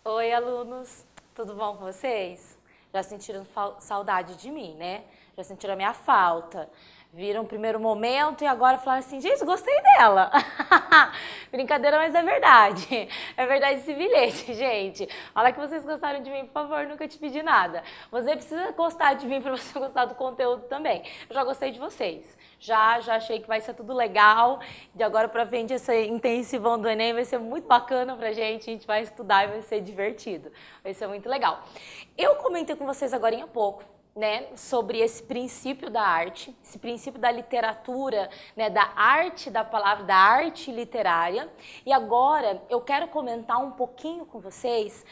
Oi, alunos! Tudo bom com vocês? Já sentiram saudade de mim, né? Já sentiram a minha falta? Viram o primeiro momento e agora falaram assim, gente, gostei dela. Brincadeira, mas é verdade. É verdade esse bilhete, gente. Fala que vocês gostaram de mim, por favor, nunca te pedi nada. Você precisa gostar de mim para você gostar do conteúdo também. Eu já gostei de vocês. Já achei que vai ser tudo legal. De agora para frente, esse intensivão do Enem vai ser muito bacana pra gente. A gente vai estudar e vai ser divertido. Vai ser muito legal. Eu comentei com vocês agora há pouco, né, sobre esse princípio da arte, esse princípio da literatura, né, da arte da palavra, da arte literária. E agora eu quero comentar um pouquinho com vocês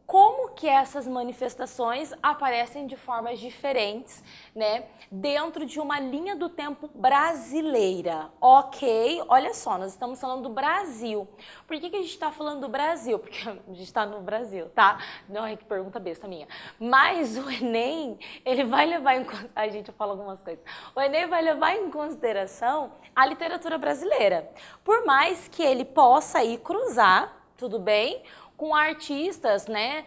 como que essas manifestações aparecem de formas diferentes, né, dentro de uma linha do tempo brasileira, ok? Olha só, nós estamos falando do Brasil. Por que a gente está falando do Brasil? Porque a gente está no Brasil, tá? Não é que pergunta besta minha. Mas o Enem, ele vai levar em consideração, a gente fala algumas coisas, o Enem vai levar em consideração a literatura brasileira. Por mais que ele possa ir cruzar, tudo bem, com artistas, né,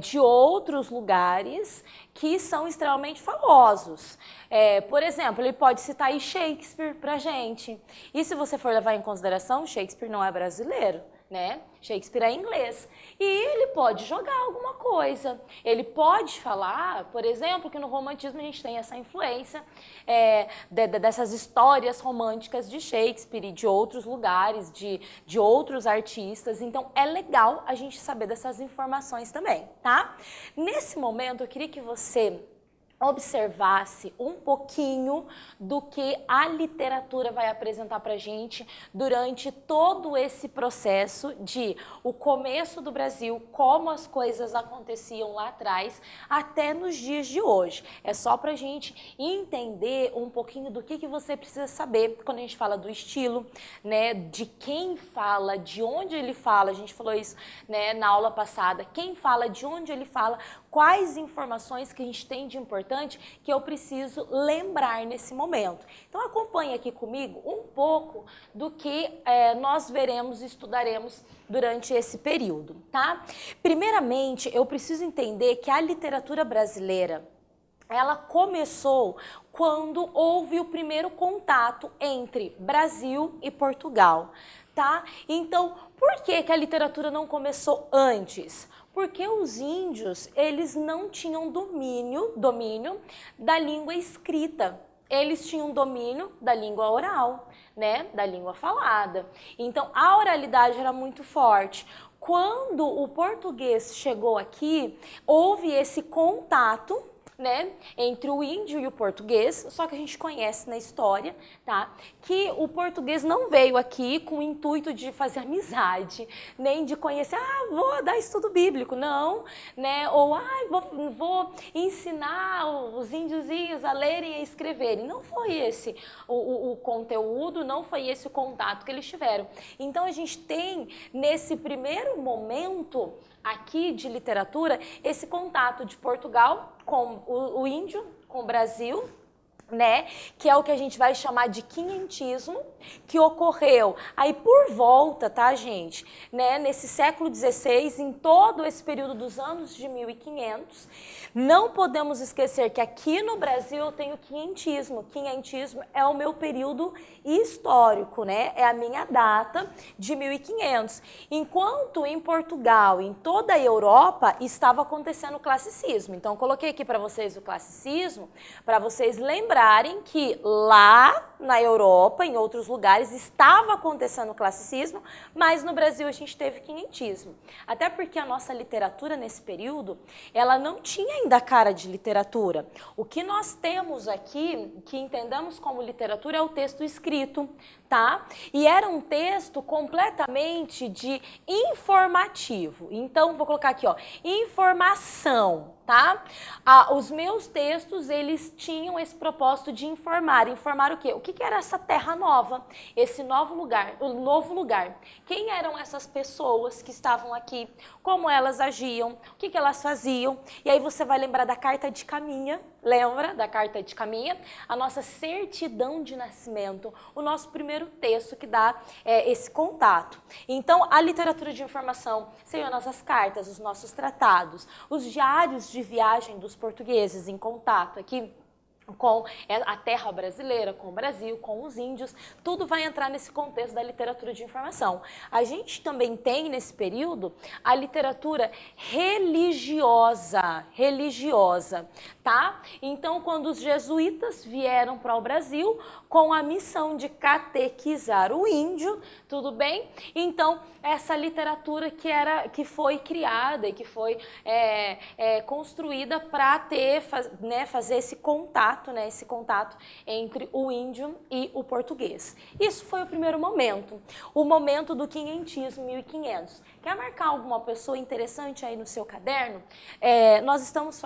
de outros lugares que são extremamente famosos. Por exemplo, ele pode citar aí Shakespeare pra gente. E se você for levar em consideração, Shakespeare não é brasileiro, né? Shakespeare é inglês. E ele pode jogar alguma coisa. Ele pode falar, por exemplo, que no romantismo a gente tem essa influência dessas histórias românticas de Shakespeare e de outros lugares, de outros artistas. Então é legal a gente saber dessas informações também, tá? Nesse momento eu queria que você observasse um pouquinho do que a literatura vai apresentar para a gente durante todo esse processo de o começo do Brasil, como as coisas aconteciam lá atrás, até nos dias de hoje. É só para a gente entender um pouquinho do que você precisa saber quando a gente fala do estilo, né, de quem fala, de onde ele fala, a gente falou isso, né, na aula passada, quem fala, de onde ele fala, quais informações que a gente tem de importante que eu preciso lembrar nesse momento. Então acompanhe aqui comigo um pouco do que nós veremos e estudaremos durante esse período, tá? Primeiramente, eu preciso entender que a literatura brasileira, ela começou quando houve o primeiro contato entre Brasil e Portugal, tá? Então, por que a literatura não começou antes? Porque os índios, eles não tinham domínio da língua escrita. Eles tinham domínio da língua oral, né, da língua falada. Então, a oralidade era muito forte. Quando o português chegou aqui, houve esse contato, né, entre o índio e o português, só que a gente conhece na história, tá, que o português não veio aqui com o intuito de fazer amizade, nem de conhecer, vou dar estudo bíblico, não, né, ou vou ensinar os índiozinhos a lerem e a escreverem. Não foi esse o conteúdo, não foi esse o contato que eles tiveram. Então a gente tem nesse primeiro momento aqui de literatura, esse contato de Portugal com o índio, com o Brasil, né, que é o que a gente vai chamar de quinhentismo, que ocorreu aí por volta, tá, gente, né, nesse século XVI, em todo esse período dos anos de 1500. Não podemos esquecer que aqui no Brasil eu tenho quinhentismo. Quinhentismo é o meu período histórico, né, é a minha data de 1500. Enquanto em Portugal, em toda a Europa, estava acontecendo o classicismo. Então eu coloquei aqui para vocês o classicismo, para vocês lembrarem que lá na Europa, em outros lugares, estava acontecendo o classicismo, mas no Brasil a gente teve quinhentismo. Até porque a nossa literatura nesse período, ela não tinha ainda cara de literatura. O que nós temos aqui, que entendamos como literatura, é o texto escrito, tá? E era um texto completamente de informativo. Então, vou colocar aqui, ó, informação, tá? Os meus textos, eles tinham esse propósito de informar. Informar o quê? O que que era essa terra nova? Esse novo lugar, o novo lugar. Quem eram essas pessoas que estavam aqui? Como elas agiam? O que que elas faziam? E aí você vai lembrar da carta de caminha. Lembra da carta de caminha? A nossa certidão de nascimento, o nosso primeiro texto que dá esse contato. Então, a literatura de informação seriam nossas cartas, os nossos tratados, os diários de viagem dos portugueses em contato aqui com a terra brasileira, com o Brasil, com os índios, tudo vai entrar nesse contexto da literatura de informação. A gente também tem, nesse período, a literatura religiosa, tá? Então, quando os jesuítas vieram para o Brasil com a missão de catequizar o índio, tudo bem? Então, essa literatura que foi criada e que foi construída para fazer esse contato, esse contato entre o índio e o português. Isso foi o primeiro momento, o momento do quinhentismo, 1500. Quer marcar alguma pessoa interessante aí no seu caderno? Nós vamos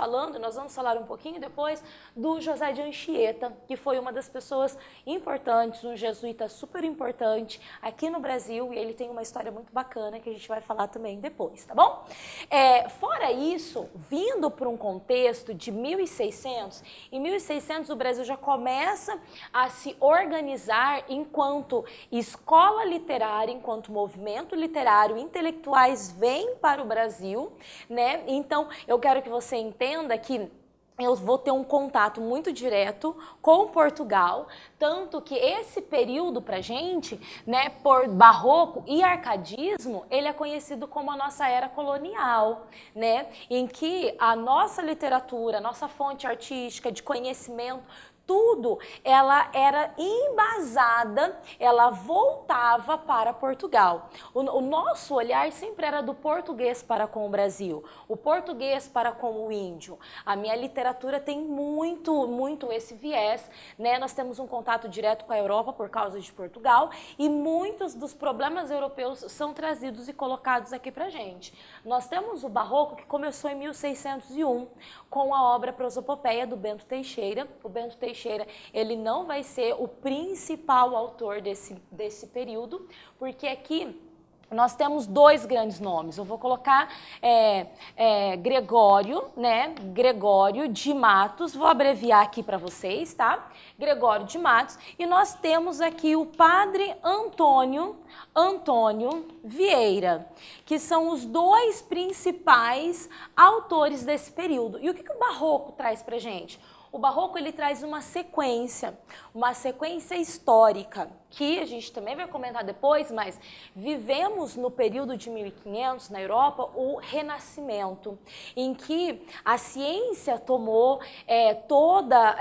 falar um pouquinho depois do José de Anchieta, que foi uma das pessoas importantes, um jesuíta super importante aqui no Brasil, e ele tem uma história muito bacana que a gente vai falar também depois, tá bom? Fora isso, vindo para um contexto de 1600, em 1600 o Brasil já começa a se organizar enquanto escola literária, enquanto movimento literário, intelectuais vêm para o Brasil, né? Então, eu quero que você entenda que eu vou ter um contato muito direto com Portugal, tanto que esse período pra gente, né, por barroco e arcadismo, ele é conhecido como a nossa era colonial, né, em que a nossa literatura, a nossa fonte artística de conhecimento, tudo, ela era embasada, ela voltava para Portugal. O nosso olhar sempre era do português para com o Brasil, o português para com o índio. A minha literatura tem muito esse viés, né? Nós temos um contato direto com a Europa por causa de Portugal e muitos dos problemas europeus são trazidos e colocados aqui pra gente. Nós temos o barroco que começou em 1601 com a obra Prosopopeia do Bento Teixeira. O Bento Teixeira, ele não vai ser o principal autor desse período, porque aqui nós temos dois grandes nomes. Eu vou colocar Gregório, né? Gregório de Matos, vou abreviar aqui para vocês, tá? Gregório de Matos, e nós temos aqui o padre Antônio Vieira, que são os dois principais autores desse período. E o que o barroco traz pra gente? O barroco, ele traz uma sequência histórica, que a gente também vai comentar depois, mas vivemos no período de 1500 na Europa o Renascimento, em que a ciência tomou toda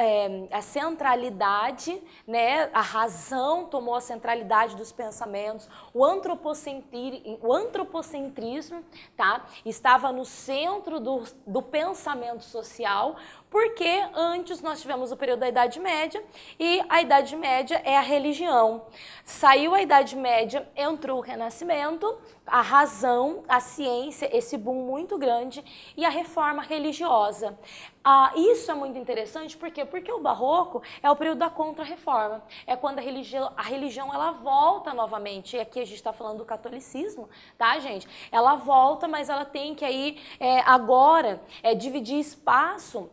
a centralidade, né? A razão tomou a centralidade dos pensamentos, o antropocentrismo, tá? Estava no centro do pensamento social, porque antes nós tivemos o período da Idade Média e a Idade Média é a religião. Saiu a Idade Média, entrou o Renascimento, a razão, a ciência, esse boom muito grande e a reforma religiosa. Isso é muito interessante, por quê? Porque o barroco é o período da contra-reforma, é quando a religião ela volta novamente, e aqui a gente está falando do catolicismo, tá, gente? Ela volta, mas ela tem que aí agora dividir espaço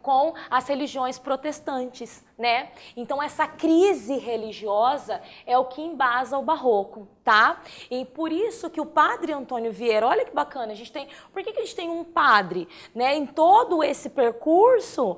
com as religiões protestantes, né? Então essa crise religiosa é o que embasa o barroco, tá? E por isso que o padre Antônio Vieira, olha que bacana, por que a gente tem um padre, né? Em todo esse percurso,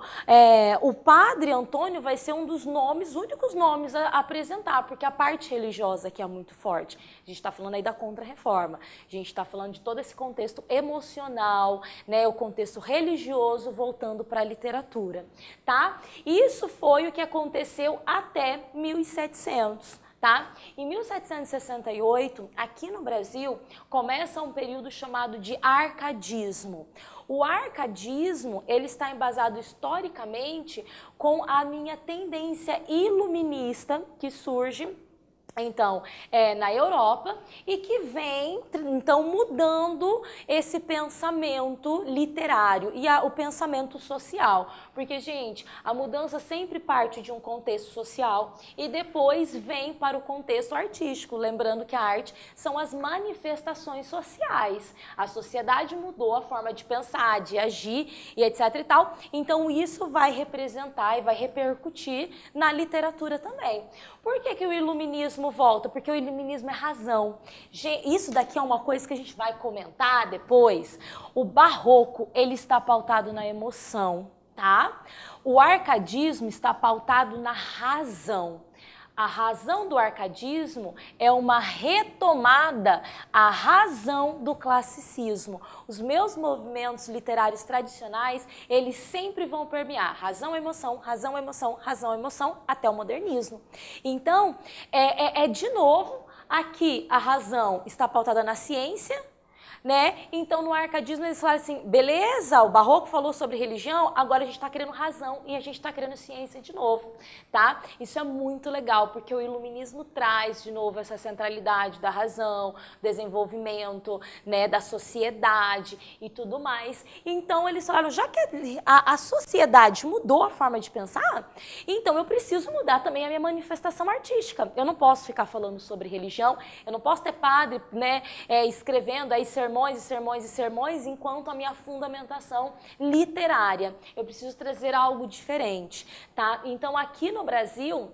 o padre Antônio vai ser um dos únicos nomes a apresentar, porque a parte religiosa aqui é muito forte. A gente está falando aí da contra-reforma, a gente está falando de todo esse contexto emocional, né? O contexto religioso voltando para a literatura, tá? Isso foi o que aconteceu até 1700. Tá? Em 1768, aqui no Brasil, começa um período chamado de arcadismo. O arcadismo, ele está embasado historicamente com a minha tendência iluminista que surge então, na Europa, e que vem, então, mudando esse pensamento literário e o pensamento social. Porque, gente, a mudança sempre parte de um contexto social e depois vem para o contexto artístico. Lembrando que a arte são as manifestações sociais. A sociedade mudou a forma de pensar, de agir e etc e tal. Então, isso vai representar e vai repercutir na literatura também. Por que o iluminismo volta? Porque o iluminismo é razão. Isso daqui é uma coisa que a gente vai comentar depois. O barroco, ele está pautado na emoção, tá? O arcadismo está pautado na razão. A razão do arcadismo é uma retomada à razão do classicismo. Os meus movimentos literários tradicionais, eles sempre vão permear razão, emoção, razão, emoção, razão, emoção, até o modernismo. Então, de novo, aqui a razão está pautada na ciência, né? Então, no arcadismo, eles falaram assim, beleza, o barroco falou sobre religião, agora a gente está querendo razão e a gente está querendo ciência de novo, tá? Isso é muito legal, porque o iluminismo traz de novo essa centralidade da razão, desenvolvimento, né, da sociedade e tudo mais. Então, eles falaram, já que a sociedade mudou a forma de pensar, então eu preciso mudar também a minha manifestação artística. Eu não posso ficar falando sobre religião, eu não posso ter padre, né, escrevendo aí sermões e sermões e sermões, enquanto a minha fundamentação literária. Eu preciso trazer algo diferente, tá? Então, aqui no Brasil,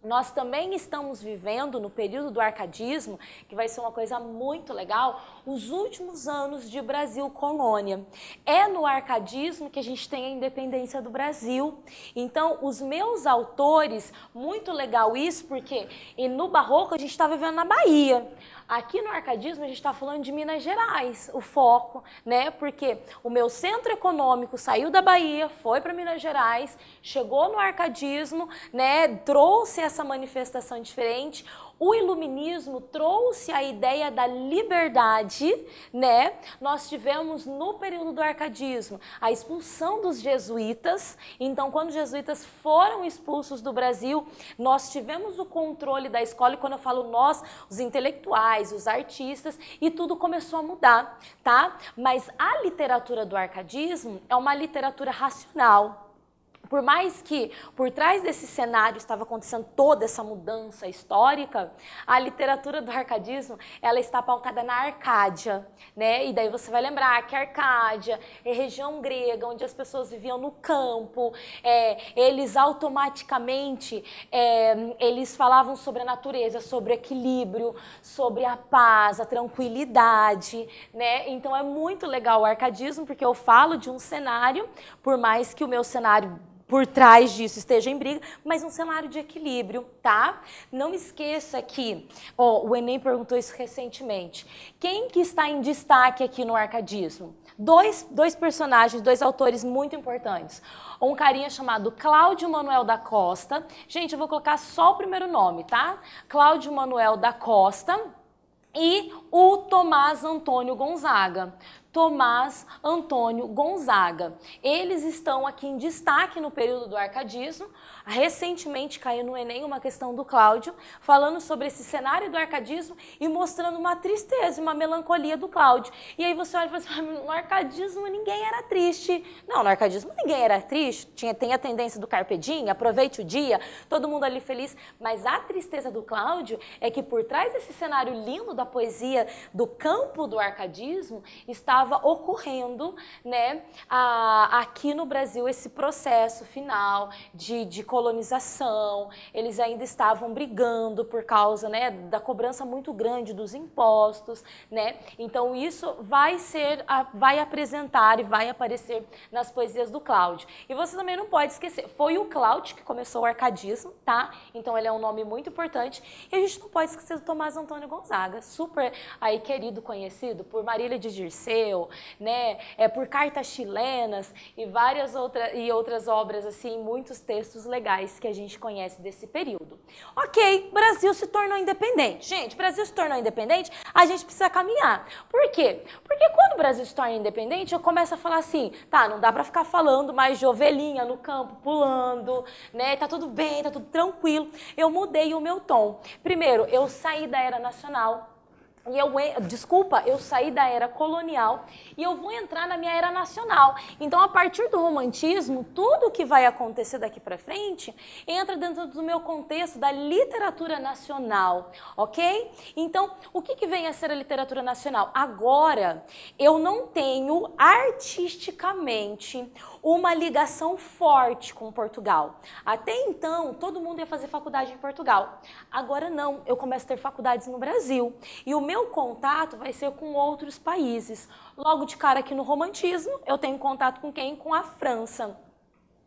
nós também estamos vivendo, no período do arcadismo, que vai ser uma coisa muito legal, os últimos anos de Brasil colônia. É no arcadismo que a gente tem a independência do Brasil. Então, os meus autores, muito legal isso, porque no barroco a gente está vivendo na Bahia. Aqui no arcadismo a gente está falando de Minas Gerais, o foco, né? Porque o meu centro econômico saiu da Bahia, foi para Minas Gerais, chegou no arcadismo, né? Trouxe essa manifestação diferente. O iluminismo trouxe a ideia da liberdade, né? Nós tivemos no período do arcadismo a expulsão dos jesuítas. Então, quando os jesuítas foram expulsos do Brasil, nós tivemos o controle da escola. E quando eu falo nós, os intelectuais, os artistas, e tudo começou a mudar, tá? Mas a literatura do arcadismo é uma literatura racional. Por mais que por trás desse cenário estava acontecendo toda essa mudança histórica, a literatura do arcadismo, ela está pautada na Arcádia, né? E daí você vai lembrar que a Arcádia é região grega, onde as pessoas viviam no campo, eles automaticamente, eles falavam sobre a natureza, sobre o equilíbrio, sobre a paz, a tranquilidade, né? Então é muito legal o arcadismo, porque eu falo de um cenário, por mais que o meu cenário por trás disso esteja em briga, mas um cenário de equilíbrio, tá? Não esqueça que, o Enem perguntou isso recentemente, quem que está em destaque aqui no arcadismo? Dois personagens, dois autores muito importantes. Um carinha chamado Cláudio Manuel da Costa, gente, eu vou colocar só o primeiro nome, tá? Cláudio Manuel da Costa e o Tomás Antônio Gonzaga. Tomás Antônio Gonzaga. Eles estão aqui em destaque no período do arcadismo. Recentemente caiu no Enem uma questão do Cláudio, falando sobre esse cenário do arcadismo e mostrando uma tristeza, uma melancolia do Cláudio. E aí você olha e fala assim, no arcadismo ninguém era triste. Não, no arcadismo ninguém era triste. Tem a tendência do carpe diem, aproveite o dia, todo mundo ali feliz. Mas a tristeza do Cláudio é que por trás desse cenário lindo da poesia do campo do arcadismo, estava ocorrendo, né, aqui no Brasil esse processo final de colonização. Eles ainda estavam brigando por causa, né, da cobrança muito grande dos impostos, né? Então isso vai apresentar e vai aparecer nas poesias do Cláudio. E você também não pode esquecer, foi o Cláudio que começou o arcadismo, tá? Então ele é um nome muito importante. E a gente não pode esquecer do Tomás Antônio Gonzaga, super aí querido, conhecido por Marília de Dirceu, Romeu, né? Por cartas chilenas e várias outras obras, assim, muitos textos legais que a gente conhece desse período. Ok, Brasil se tornou independente. Gente, Brasil se tornou independente, a gente precisa caminhar. Por quê? Porque quando o Brasil se torna independente, eu começo a falar assim, tá, não dá pra ficar falando mais de ovelhinha no campo, pulando, né? Tá tudo bem, tá tudo tranquilo. Eu mudei o meu tom. Primeiro, eu saí da era nacional. Eu saí da era colonial e eu vou entrar na minha era nacional. Então, a partir do romantismo, tudo que vai acontecer daqui para frente entra dentro do meu contexto da literatura nacional, ok? Então, o que vem a ser a literatura nacional? Agora, eu não tenho artisticamente uma ligação forte com Portugal. Até então, todo mundo ia fazer faculdade em Portugal. Agora não, eu começo a ter faculdades no Brasil. E o meu contato vai ser com outros países. Logo de cara aqui no romantismo, eu tenho contato com quem? Com a França.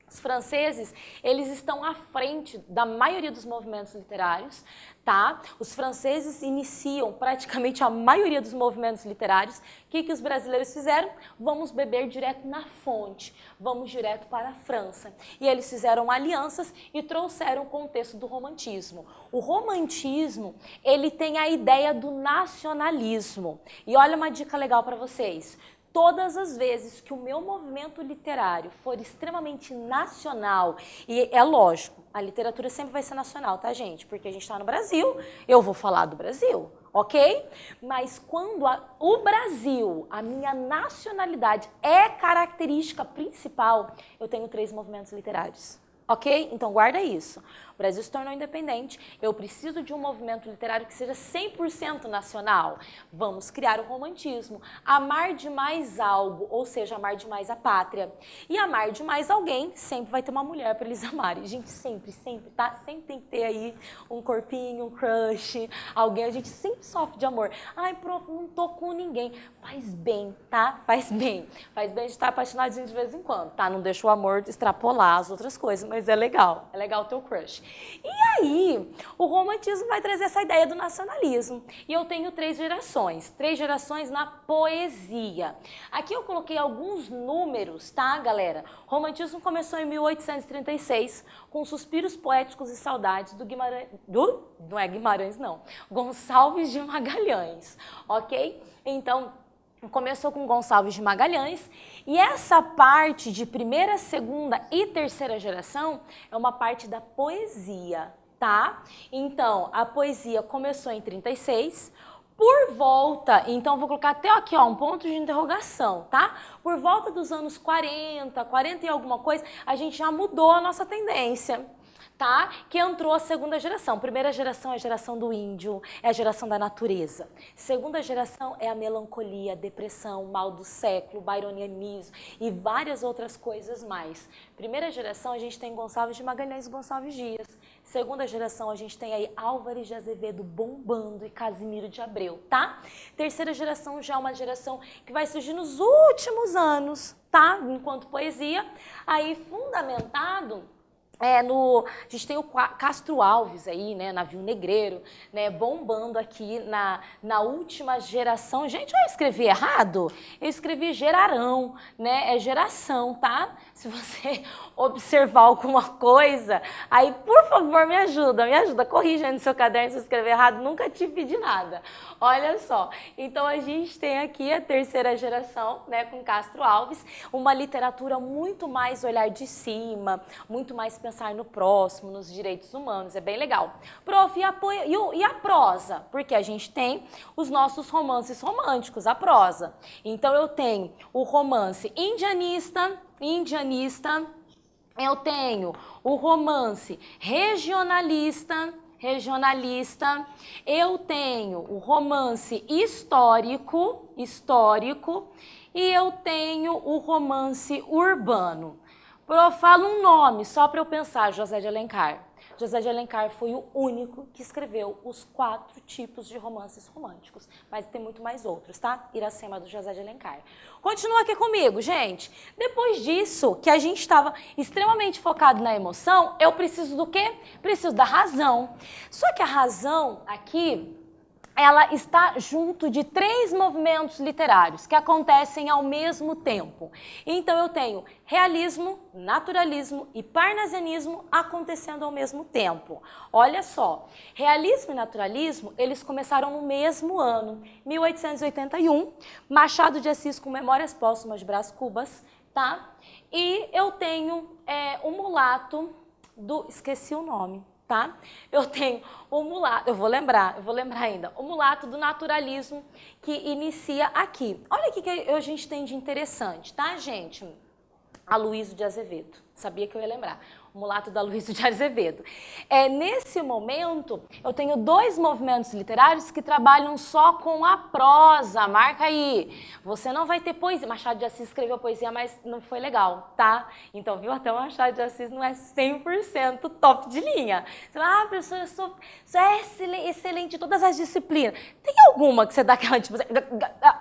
Os franceses, eles estão à frente da maioria dos movimentos literários, tá? Os franceses iniciam praticamente a maioria dos movimentos literários. O que os brasileiros fizeram? Vamos beber direto na fonte, vamos direto para a França. E eles fizeram alianças e trouxeram o contexto do romantismo. O romantismo, ele tem a ideia do nacionalismo. E olha uma dica legal para vocês. Todas as vezes que o meu movimento literário for extremamente nacional, e é lógico, a literatura sempre vai ser nacional, tá, gente? Porque a gente está no Brasil, eu vou falar do Brasil, ok? Mas quando o Brasil, a minha nacionalidade é característica principal, eu tenho 3 movimentos literários. Ok? Então guarda isso. O Brasil se tornou independente, eu preciso de um movimento literário que seja 100% nacional. Vamos criar o romantismo. Amar demais algo, ou seja, amar demais a pátria. E amar demais alguém, sempre vai ter uma mulher para eles amarem. Gente, sempre, tá? Sempre tem que ter aí um corpinho, um crush, alguém. A gente sempre sofre de amor. Ai, prof, não tô com ninguém. Faz bem, tá? Faz bem. Faz bem de estar apaixonadinho de vez em quando, tá? Não deixa o amor extrapolar as outras coisas, mas é legal o teu crush. E aí, o romantismo vai trazer essa ideia do nacionalismo. E eu tenho 3 gerações na poesia. Aqui eu coloquei alguns números, tá, galera? O romantismo começou em 1836, com Suspiros Poéticos e Saudades do Guimarães... Não é Guimarães, não. Gonçalves de Magalhães, ok? Então, começou com Gonçalves de Magalhães e essa parte de primeira, segunda e terceira geração é uma parte da poesia, tá? Então, a poesia começou em 36, por volta, então vou colocar até aqui, ó, um ponto de interrogação, tá? Por volta dos anos 40 e alguma coisa, a gente já mudou a nossa tendência. Tá? Que entrou a segunda geração. Primeira geração é a geração do índio, é a geração da natureza. Segunda geração é a melancolia, a depressão, mal do século, byronianismo e várias outras coisas mais. Primeira geração a gente tem Gonçalves de Magalhães e Gonçalves Dias. Segunda geração a gente tem aí Álvares de Azevedo bombando e Casimiro de Abreu, tá? Terceira geração já é uma geração que vai surgir nos últimos anos, tá? Enquanto poesia, aí fundamentado... a gente tem o Castro Alves aí, né, navio negreiro, né, bombando aqui na última geração. Gente, eu escrevi errado? Eu escrevi gerarão, né, é geração, tá? Se você observar alguma coisa, aí, por favor, me ajuda, corrija aí no seu caderno se eu escrever errado, nunca te pedi nada. Olha só, então a gente tem aqui a terceira geração, né, com Castro Alves, uma literatura muito mais olhar de cima, muito mais pensar no próximo, nos direitos humanos, é bem legal. Prof, e a prosa? Porque a gente tem os nossos romances românticos, a prosa. Então eu tenho o romance indianista, eu tenho o romance regionalista, eu tenho o romance histórico, e eu tenho o romance urbano. Fala um nome, só para eu pensar, José de Alencar. José de Alencar foi o único que escreveu os 4 tipos de romances românticos, mas tem muito mais outros, tá? Iracema do José de Alencar. Continua aqui comigo, gente. Depois disso, que a gente estava extremamente focado na emoção, eu preciso do quê? Preciso da razão. Só que a razão aqui, ela está junto de 3 movimentos literários que acontecem ao mesmo tempo. Então eu tenho realismo, naturalismo e parnasianismo acontecendo ao mesmo tempo. Olha só, realismo e naturalismo, eles começaram no mesmo ano, 1881, Machado de Assis com Memórias Póstumas de Brás Cubas, tá? E eu tenho o mulato do... esqueci o nome. Tá? Eu tenho o mulato, eu vou lembrar ainda, o mulato do naturalismo que inicia aqui. Olha o que a gente tem de interessante, tá, gente? Aloysio de Azevedo, sabia que eu ia lembrar. O mulato da Aloysio de Azevedo. Nesse momento, eu tenho 2 movimentos literários que trabalham só com a prosa. Marca aí. Você não vai ter poesia. Machado de Assis escreveu poesia, mas não foi legal, tá? Então, viu? Até o Machado de Assis não é 100% top de linha. Você fala, professora, eu sou excelente em todas as disciplinas. Tem alguma que você dá aquela, tipo,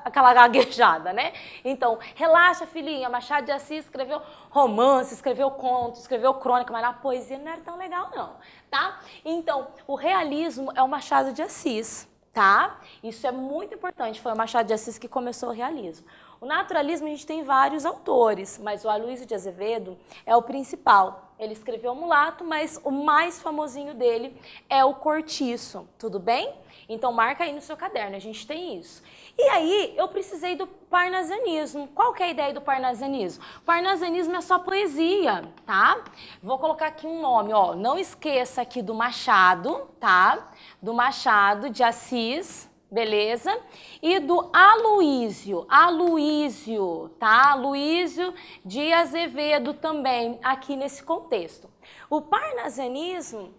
aquela gaguejada, né? Então, relaxa, filhinha. Machado de Assis escreveu romance, escreveu conto, escreveu crônica, mas a poesia não era tão legal não, tá? Então, o realismo é o Machado de Assis, tá? Isso é muito importante, foi o Machado de Assis que começou o realismo. O naturalismo a gente tem vários autores, mas o Aloysio de Azevedo é o principal. Ele escreveu o Mulato, mas o mais famosinho dele é o Cortiço, tudo bem? Então marca aí no seu caderno, a gente tem isso. E aí eu precisei do parnasianismo. Qual que é a ideia do parnasianismo? O parnasianismo é só poesia, tá? Vou colocar aqui um nome, ó, não esqueça aqui do Machado, tá? Do Machado de Assis, beleza? E do Aloysio, tá? Aloysio de Azevedo também, aqui nesse contexto. O parnasianismo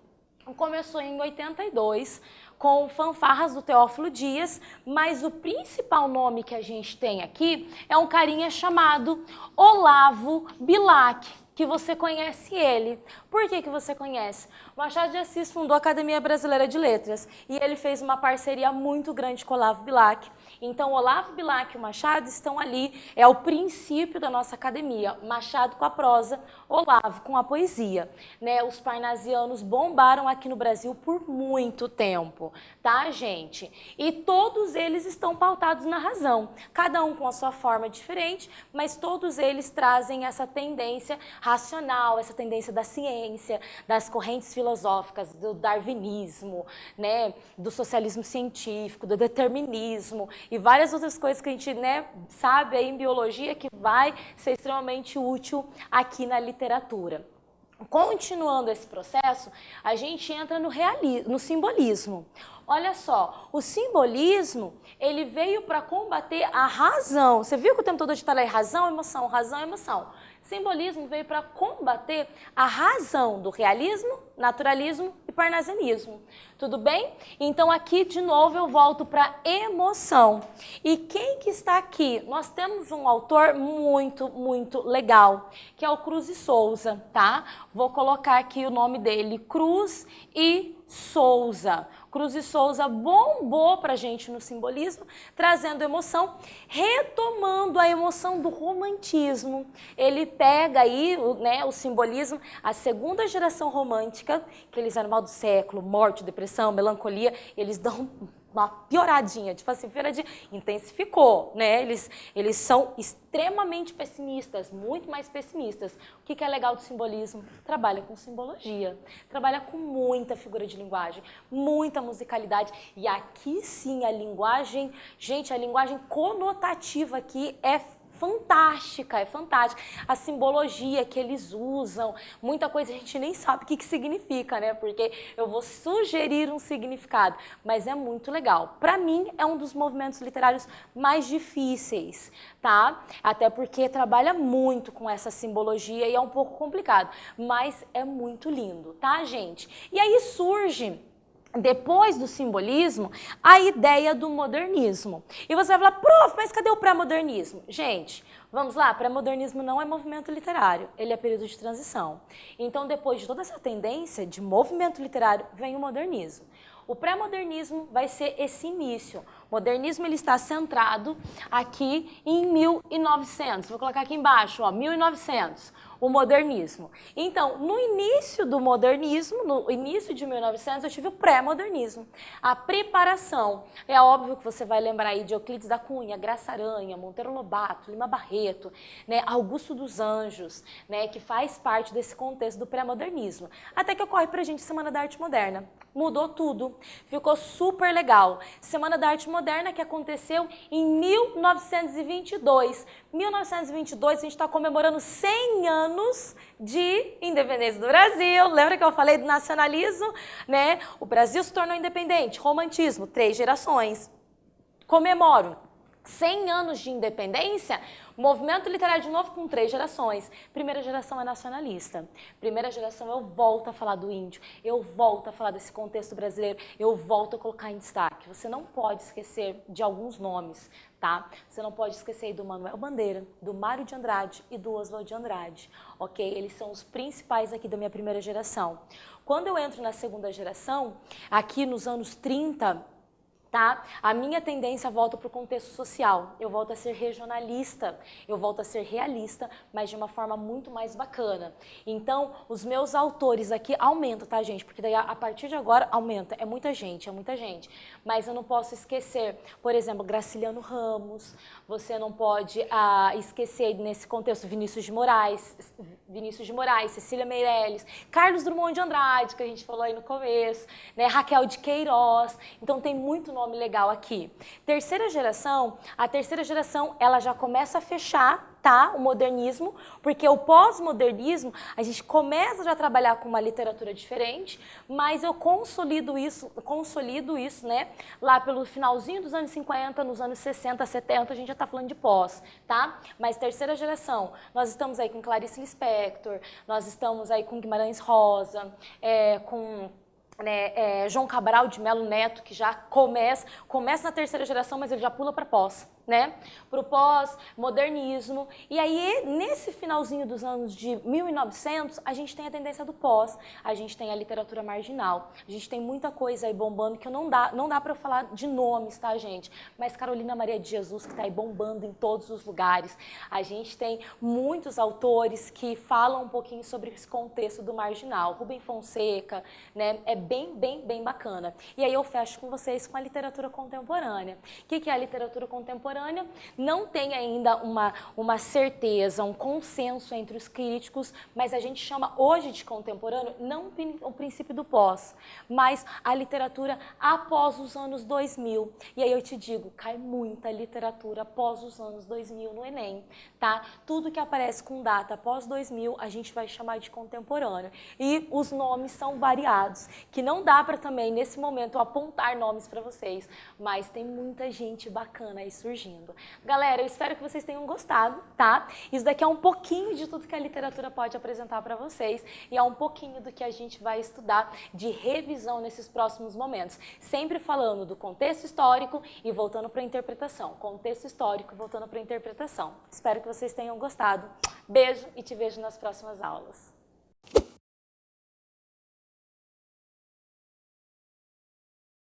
começou em 82, com fanfarras do Teófilo Dias, mas o principal nome que a gente tem aqui é um carinha chamado Olavo Bilac, que você conhece ele. Por que você conhece? O Machado de Assis fundou a Academia Brasileira de Letras e ele fez uma parceria muito grande com o Olavo Bilac. Então, o Olavo Bilac e o Machado estão ali, é o princípio da nossa academia. Machado com a prosa, Olavo com a poesia. Né? Os parnasianos bombaram aqui no Brasil por muito tempo, tá, gente? E todos eles estão pautados na razão, cada um com a sua forma diferente, mas todos eles trazem essa tendência racional, essa tendência da ciência, das correntes filosóficas, do darwinismo, né, do socialismo científico, do determinismo e várias outras coisas que a gente, né, sabe aí em biologia que vai ser extremamente útil aqui na literatura. Continuando esse processo, a gente entra no simbolismo. Olha só, o simbolismo, ele veio para combater a razão. Você viu que o tempo todo a gente fala razão, emoção, razão, emoção. Simbolismo veio para combater a razão do realismo, naturalismo e parnasianismo. Tudo bem? Então aqui de novo eu volto para emoção. E quem que está aqui? Nós temos um autor muito legal, que é o Cruz e Souza, tá? Vou colocar aqui o nome dele, Cruz e Souza. Cruz e Souza bombou pra gente no simbolismo, trazendo emoção, retomando a emoção do romantismo. Ele pega aí, né, o simbolismo, a segunda geração romântica, aqueles animal do século, morte, depressão, melancolia, eles dão uma pioradinha, tipo assim, pioradinha, intensificou, né? Eles são extremamente pessimistas, muito mais pessimistas. O que é legal do simbolismo? Trabalha com simbologia, trabalha com muita figura de linguagem, muita musicalidade, e aqui sim a linguagem, gente, a linguagem conotativa aqui é fantástica, é fantástica. A simbologia que eles usam, muita coisa a gente nem sabe o que significa, né? Porque eu vou sugerir um significado, mas é muito legal. Para mim, é um dos movimentos literários mais difíceis, tá? Até porque trabalha muito com essa simbologia e é um pouco complicado, mas é muito lindo, tá, gente? E aí surge, depois do simbolismo, a ideia do modernismo. E você vai falar, prof, mas cadê o pré-modernismo? Gente, vamos lá, pré-modernismo não é movimento literário, ele é período de transição. Então, depois de toda essa tendência de movimento literário, vem o modernismo. O pré-modernismo vai ser esse início. O Modernismo ele está centrado aqui em 1900. Vou colocar aqui embaixo, ó, 1900. O modernismo. Então, no início do modernismo, no início de 1900, eu tive o pré-modernismo. A preparação. É óbvio que você vai lembrar aí de Euclides da Cunha, Graça Aranha, Monteiro Lobato, Lima Barreto, né, Augusto dos Anjos, né, que faz parte desse contexto do pré-modernismo. Até que ocorre pra gente a Semana da Arte Moderna. Mudou tudo. Ficou super legal. Semana da Arte Moderna que aconteceu em 1922. 1922, a gente está comemorando 100 anos de independência do Brasil. Lembra que eu falei do nacionalismo? Né? O Brasil se tornou independente. Romantismo, 3 gerações. Comemoro 100 anos de independência. Movimento literário de novo com 3 gerações. Primeira geração é nacionalista. Primeira geração eu volto a falar do índio, eu volto a falar desse contexto brasileiro, eu volto a colocar em destaque. Você não pode esquecer de alguns nomes, tá? Você não pode esquecer do Manuel Bandeira, do Mário de Andrade e do Oswald de Andrade, ok? Eles são os principais aqui da minha primeira geração. Quando eu entro na segunda geração, aqui nos anos 30, tá? A minha tendência volta para o contexto social, eu volto a ser regionalista, eu volto a ser realista, mas de uma forma muito mais bacana. Então, os meus autores aqui aumentam, tá, gente? Porque daí, a partir de agora, aumenta. É muita gente, é muita gente. Mas eu não posso esquecer, por exemplo, Graciliano Ramos, você não pode esquecer, nesse contexto, Vinícius de Moraes, Cecília Meirelles, Carlos Drummond de Andrade, que a gente falou aí no começo, né? Raquel de Queiroz. Então, tem muito nome legal aqui. Terceira geração, a terceira geração, ela já começa a fechar, tá? O modernismo, porque o pós-modernismo, a gente começa já a trabalhar com uma literatura diferente, mas eu consolido isso, né? Lá pelo finalzinho dos anos 50, nos anos 60, 70, a gente já tá falando de pós, tá? Mas terceira geração, nós estamos aí com Clarice Lispector, nós estamos aí com Guimarães Rosa, com João Cabral de Melo Neto, que já começa na terceira geração, mas ele já pula para pós, né? Para o pós-modernismo. E aí, nesse finalzinho dos anos de 1900, a gente tem a tendência do pós, a gente tem a literatura marginal, a gente tem muita coisa aí bombando que não dá para eu falar de nomes, tá, gente? Mas Carolina Maria de Jesus, que está aí bombando em todos os lugares. A gente tem muitos autores que falam um pouquinho sobre esse contexto do marginal. Rubem Fonseca, né? É bem bacana. E aí eu fecho com vocês com a literatura contemporânea. O que é a literatura contemporânea? Não tem ainda uma certeza, um consenso entre os críticos, mas a gente chama hoje de contemporâneo não o princípio do pós, mas a literatura após os anos 2000. E aí eu te digo, cai muita literatura após os anos 2000 no Enem, tá? Tudo que aparece com data após 2000, a gente vai chamar de contemporâneo. E os nomes são variados, que não dá para também, nesse momento, apontar nomes para vocês, mas tem muita gente bacana aí surgindo. Galera, eu espero que vocês tenham gostado, tá? Isso daqui é um pouquinho de tudo que a literatura pode apresentar para vocês e é um pouquinho do que a gente vai estudar de revisão nesses próximos momentos. Sempre falando do contexto histórico e voltando para a interpretação. Contexto histórico e voltando para a interpretação. Espero que vocês tenham gostado. Beijo e te vejo nas próximas aulas.